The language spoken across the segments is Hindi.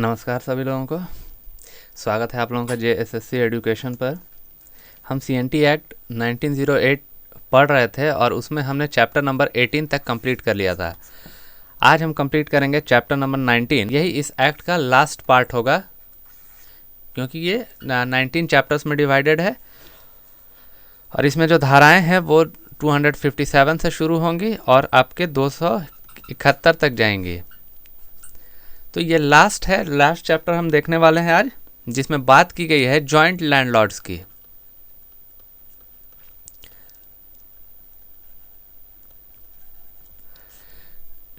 नमस्कार सभी लोगों को। स्वागत है आप लोगों का JSSC एजुकेशन पर। हम CNT एक्ट 1908 पढ़ रहे थे और उसमें हमने चैप्टर नंबर 18 तक कंप्लीट कर लिया था। आज हम कंप्लीट करेंगे चैप्टर नंबर 19। यही इस एक्ट का लास्ट पार्ट होगा क्योंकि ये 19 चैप्टर्स में डिवाइडेड है और इसमें जो धाराएं हैं वो 257 से शुरू होंगी और आपके 271 तक जाएंगी। तो ये लास्ट है, लास्ट चैप्टर हम देखने वाले हैं आज, जिसमें बात की गई है जॉइंट लैंडलॉर्ड्स की।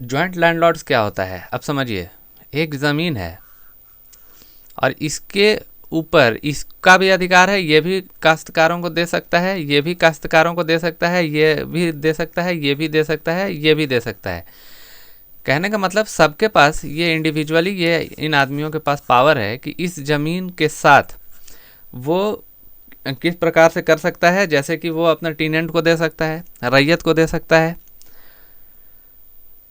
जॉइंट लैंडलॉर्ड्स क्या होता है अब समझिए। एक ज़मीन है और इसके ऊपर इसका भी अधिकार है, ये भी काश्तकारों को दे सकता है, ये भी काश्तकारों को दे सकता है, ये भी दे सकता है, ये भी दे सकता है, ये भी दे सकता है। कहने का मतलब सबके पास ये इंडिविजुअली ये इन आदमियों के पास पावर है कि इस ज़मीन के साथ वो किस प्रकार से कर सकता है। जैसे कि वो अपना टीनेंट को दे सकता है, रैयत को दे सकता है।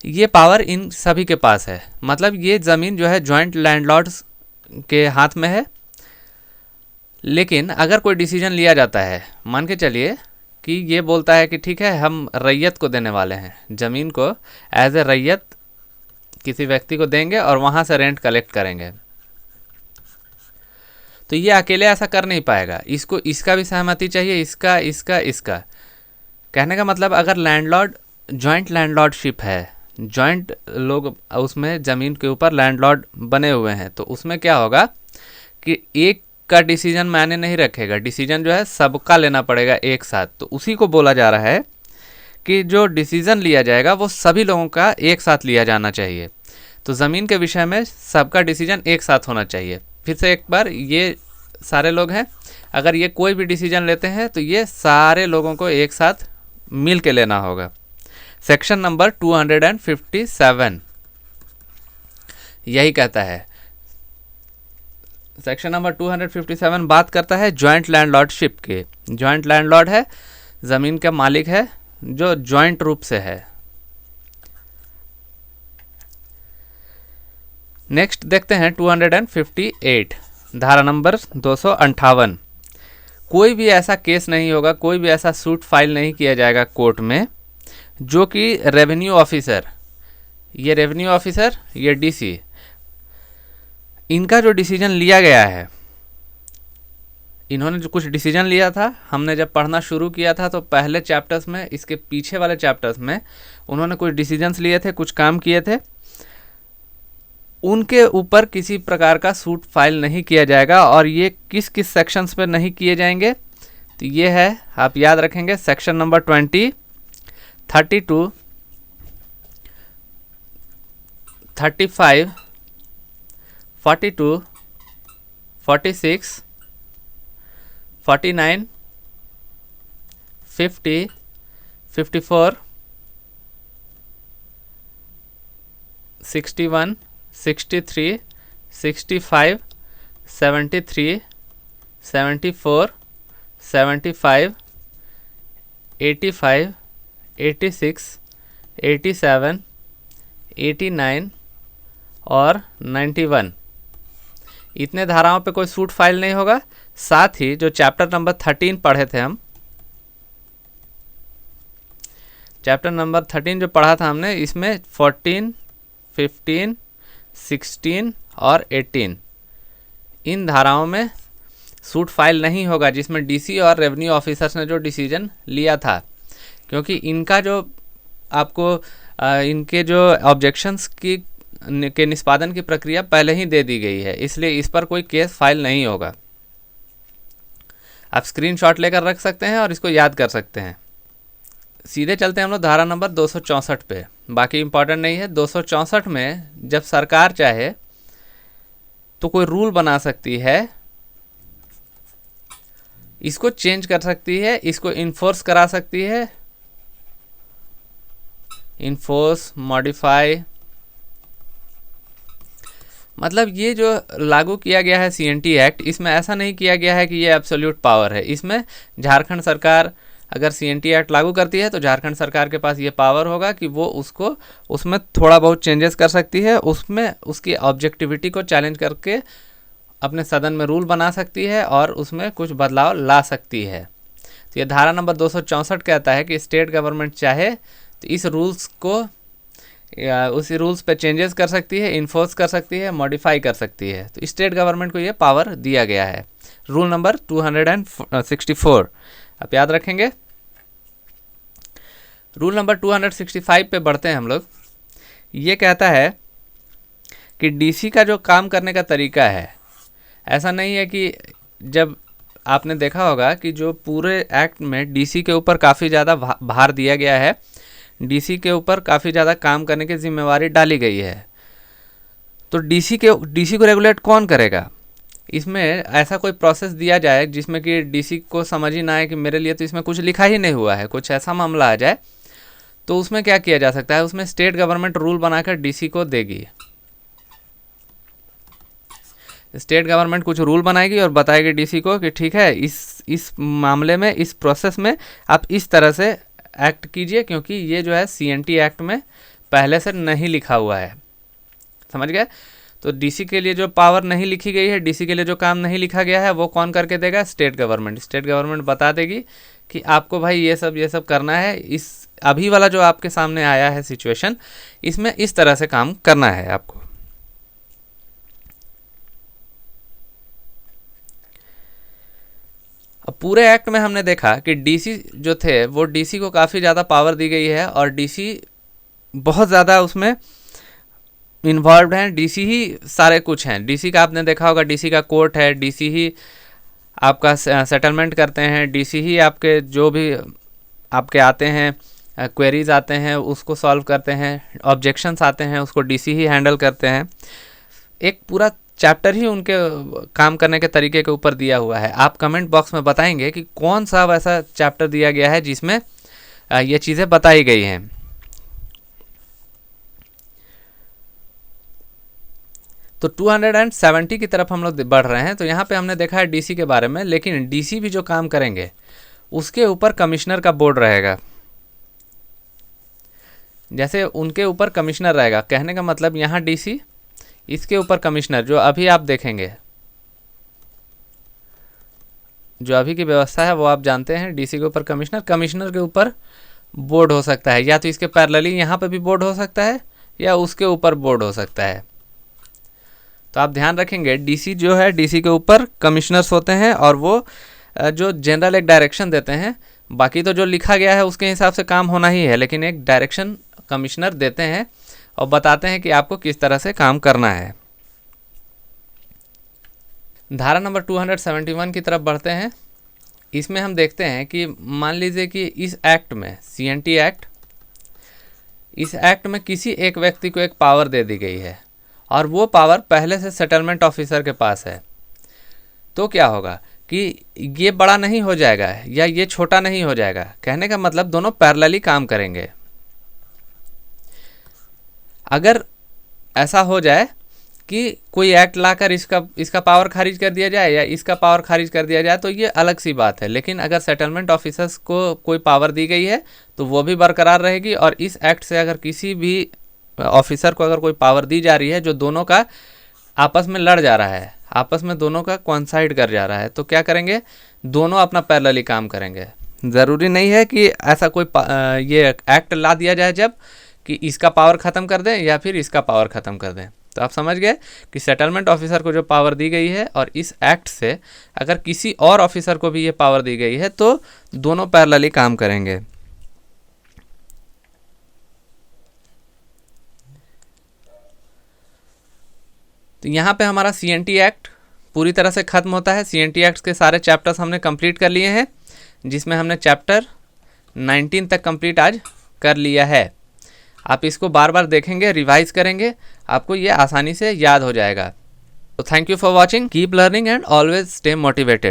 ये पावर इन सभी के पास है। मतलब ये ज़मीन जो है जॉइंट लैंडलॉर्ड्स के हाथ में है। लेकिन अगर कोई डिसीजन लिया जाता है, मान के चलिए कि ये बोलता है कि ठीक है हम रैयत को देने वाले हैं, ज़मीन को एज ए रैयत किसी व्यक्ति को देंगे और वहाँ से रेंट कलेक्ट करेंगे, तो ये अकेले ऐसा कर नहीं पाएगा। इसको इसका भी सहमति चाहिए, इसका। कहने का मतलब अगर लैंडलॉर्ड जॉइंट लैंडलॉर्डशिप है, जॉइंट लोग उसमें ज़मीन के ऊपर लैंडलॉर्ड बने हुए हैं, तो उसमें क्या होगा कि एक का डिसीजन मायने नहीं रखेगा, डिसीजन जो है सबका लेना पड़ेगा एक साथ। तो उसी को बोला जा रहा है कि जो डिसीज़न लिया जाएगा वो सभी लोगों का एक साथ लिया जाना चाहिए। तो ज़मीन के विषय में सबका डिसीजन एक साथ होना चाहिए। फिर से एक बार, ये सारे लोग हैं, अगर ये कोई भी डिसीजन लेते हैं तो ये सारे लोगों को एक साथ मिल के लेना होगा। सेक्शन नंबर 257 यही कहता है। सेक्शन नंबर 257 बात करता है जॉइंट लैंडलॉर्डशिप के। जॉइंट लैंडलॉर्ड है, ज़मीन का मालिक है जो जॉइंट रूप से है। नेक्स्ट देखते हैं 258 धारा नंबर 258। कोई भी ऐसा केस नहीं होगा, कोई भी ऐसा सूट फाइल नहीं किया जाएगा कोर्ट में जो कि रेवेन्यू ऑफिसर, ये रेवेन्यू ऑफिसर, ये DC, इनका जो डिसीजन लिया गया है, इन्होंने जो कुछ डिसीजन लिया था, हमने जब पढ़ना शुरू किया था तो पहले चैप्टर्स में, इसके पीछे वाले चैप्टर्स में उन्होंने कुछ डिसीजंस लिए थे, कुछ काम किए थे, उनके ऊपर किसी प्रकार का सूट फाइल नहीं किया जाएगा। और ये किस किस सेक्शंस पर नहीं किए जाएंगे तो ये है, आप याद रखेंगे, सेक्शन नंबर 20, 32, 35, 42, 46, 49, 50, 54, 61, 63, 65, 73, 74, 75, 85, 86, 87, 89 और 91। इतने धाराओं पे कोई सूट फाइल नहीं होगा। साथ ही जो चैप्टर नंबर 13 पढ़े थे हम, चैप्टर नंबर 13 जो पढ़ा था हमने, इसमें 14, 15, 16 और 18, इन धाराओं में सूट फाइल नहीं होगा जिसमें DC और रेवेन्यू ऑफिसर्स ने जो डिसीजन लिया था, क्योंकि इनका जो आपको इनके जो ऑब्जेक्शंस के निष्पादन की प्रक्रिया पहले ही दे दी गई है, इसलिए इस पर कोई केस फाइल नहीं होगा। आप स्क्रीनशॉट लेकर रख सकते हैं और इसको याद कर सकते हैं। सीधे चलते हैं हम लोग धारा नंबर 264 पे, बाकी इम्पॉर्टेंट नहीं है। 264 में जब सरकार चाहे तो कोई रूल बना सकती है, इसको चेंज कर सकती है, इसको इन्फोर्स करा सकती है, इन्फोर्स, मॉडिफाई। मतलब ये जो लागू किया गया है CNT एक्ट, इसमें ऐसा नहीं किया गया है कि ये एब्सोल्यूट पावर है। इसमें झारखंड सरकार, अगर CNT एक्ट लागू करती है तो झारखंड सरकार के पास ये पावर होगा कि वो उसको उसमें थोड़ा बहुत चेंजेस कर सकती है, उसमें उसकी ऑब्जेक्टिविटी को चैलेंज करके अपने सदन में रूल बना सकती है और उसमें कुछ बदलाव ला सकती है। तो ये धारा नंबर 264 कहता है कि स्टेट गवर्नमेंट चाहे तो इस रूल्स को या उसी रूल्स पे चेंजेस कर सकती है, इन्फोर्स कर सकती है, मॉडिफाई कर सकती है। तो स्टेट गवर्नमेंट को ये पावर दिया गया है। रूल नंबर 264 आप याद रखेंगे। रूल नंबर 265 पे बढ़ते हैं हम लोग। ये कहता है कि डीसी का जो काम करने का तरीका है, ऐसा नहीं है कि जब आपने देखा होगा कि जो पूरे एक्ट में डीसी के ऊपर काफ़ी ज़्यादा भार दिया गया है, डीसी के ऊपर काफ़ी ज़्यादा काम करने की जिम्मेवारी डाली गई है। तो डीसी को रेगुलेट कौन करेगा? इसमें ऐसा कोई प्रोसेस दिया जाए जिसमें कि डीसी को समझ ही ना आए कि मेरे लिए तो इसमें कुछ लिखा ही नहीं हुआ है, कुछ ऐसा मामला आ जाए तो उसमें क्या किया जा सकता है? उसमें स्टेट गवर्नमेंट रूल बनाकर डीसी को देगी। स्टेट गवर्नमेंट कुछ रूल बनाएगी और बताएगी डीसी को कि ठीक है, इस मामले में, इस प्रोसेस में आप इस तरह से एक्ट कीजिए, क्योंकि ये जो है CNT एक्ट में पहले से नहीं लिखा हुआ है। समझ गए? तो डीसी के लिए जो पावर नहीं लिखी गई है, डीसी के लिए जो काम नहीं लिखा गया है, वो कौन करके देगा? State government. स्टेट गवर्नमेंट बता देगी कि आपको भाई ये सब करना है, इस अभी वाला जो आपके सामने आया है सिचुएशन, इसमें इस तरह से काम करना है आपको। अब पूरे एक्ट में हमने देखा कि डीसी जो थे वो डीसी को काफ़ी ज़्यादा पावर दी गई है और डीसी बहुत ज़्यादा उसमें इन्वॉल्व हैं। डीसी ही सारे कुछ हैं। डीसी का आपने देखा होगा, डीसी का कोर्ट है, डीसी ही आपका सेटलमेंट करते हैं, डीसी ही आपके जो भी आपके आते हैं क्वेरीज आते हैं उसको सॉल्व करते हैं, ऑब्जेक्शंस आते हैं उसको डीसी ही हैंडल करते हैं। एक पूरा चैप्टर ही उनके काम करने के तरीके के ऊपर दिया हुआ है। आप कमेंट बॉक्स में बताएंगे कि कौन सा वैसा चैप्टर दिया गया है जिसमें ये चीज़ें बताई गई हैं। तो 270 की तरफ हम लोग बढ़ रहे हैं। तो यहाँ पे हमने देखा है डीसी के बारे में, लेकिन डीसी भी जो काम करेंगे उसके ऊपर कमिश्नर का बोर्ड रहेगा। जैसे उनके ऊपर कमिश्नर रहेगा, कहने का मतलब यहाँ डीसी, इसके ऊपर कमिश्नर, जो अभी आप देखेंगे, जो अभी की व्यवस्था है वो आप जानते हैं। डीसी के ऊपर कमिश्नर, कमिश्नर के ऊपर बोर्ड हो सकता है, या तो इसके पैरेलली यहाँ पे भी बोर्ड हो सकता है या उसके ऊपर बोर्ड हो सकता है। तो आप ध्यान रखेंगे, डीसी जो है, डीसी के ऊपर कमिश्नर्स होते हैं और वो जो जनरल एक डायरेक्शन देते हैं। बाकी तो जो लिखा गया है उसके हिसाब से काम होना ही है, लेकिन एक डायरेक्शन कमिश्नर देते हैं और बताते हैं कि आपको किस तरह से काम करना है। धारा नंबर 271 की तरफ बढ़ते हैं। इसमें हम देखते हैं कि मान लीजिए कि इस एक्ट में, CNT एक्ट, इस एक्ट में किसी एक व्यक्ति को एक पावर दे दी गई है और वो पावर पहले से सेटलमेंट ऑफिसर के पास है। तो क्या होगा कि ये बड़ा नहीं हो जाएगा या ये छोटा नहीं हो जाएगा। कहने का मतलब दोनों पैरेलली काम करेंगे। अगर ऐसा हो जाए कि कोई एक्ट लाकर इसका पावर खारिज कर दिया जाए या इसका पावर खारिज कर दिया जाए तो ये अलग सी बात है, लेकिन अगर सेटलमेंट ऑफिसर्स को कोई पावर दी गई है तो वो भी बरकरार रहेगी। और इस एक्ट से अगर किसी भी ऑफिसर को अगर कोई पावर दी जा रही है जो दोनों का आपस में लड़ जा रहा है, आपस में दोनों का कॉन्साइड कर जा रहा है, तो क्या करेंगे? दोनों अपना पैरेलली काम करेंगे। ज़रूरी नहीं है कि ऐसा कोई ये एक्ट ला दिया जाए जब कि इसका पावर ख़त्म कर दें या फिर इसका पावर ख़त्म कर दें। तो आप समझ गए कि सेटलमेंट ऑफिसर को जो पावर दी गई है और इस एक्ट से अगर किसी और ऑफिसर को भी ये पावर दी गई है तो दोनों पैरेलली काम करेंगे। तो यहाँ पे हमारा CNT एक्ट पूरी तरह से ख़त्म होता है। CNT एक्ट के सारे चैप्टर्स हमने कंप्लीट कर लिए हैं, जिसमें हमने चैप्टर 19 तक कंप्लीट आज कर लिया है। आप इसको बार बार देखेंगे, रिवाइज करेंगे, आपको ये आसानी से याद हो जाएगा। तो thank you for watching, keep learning and always stay motivated.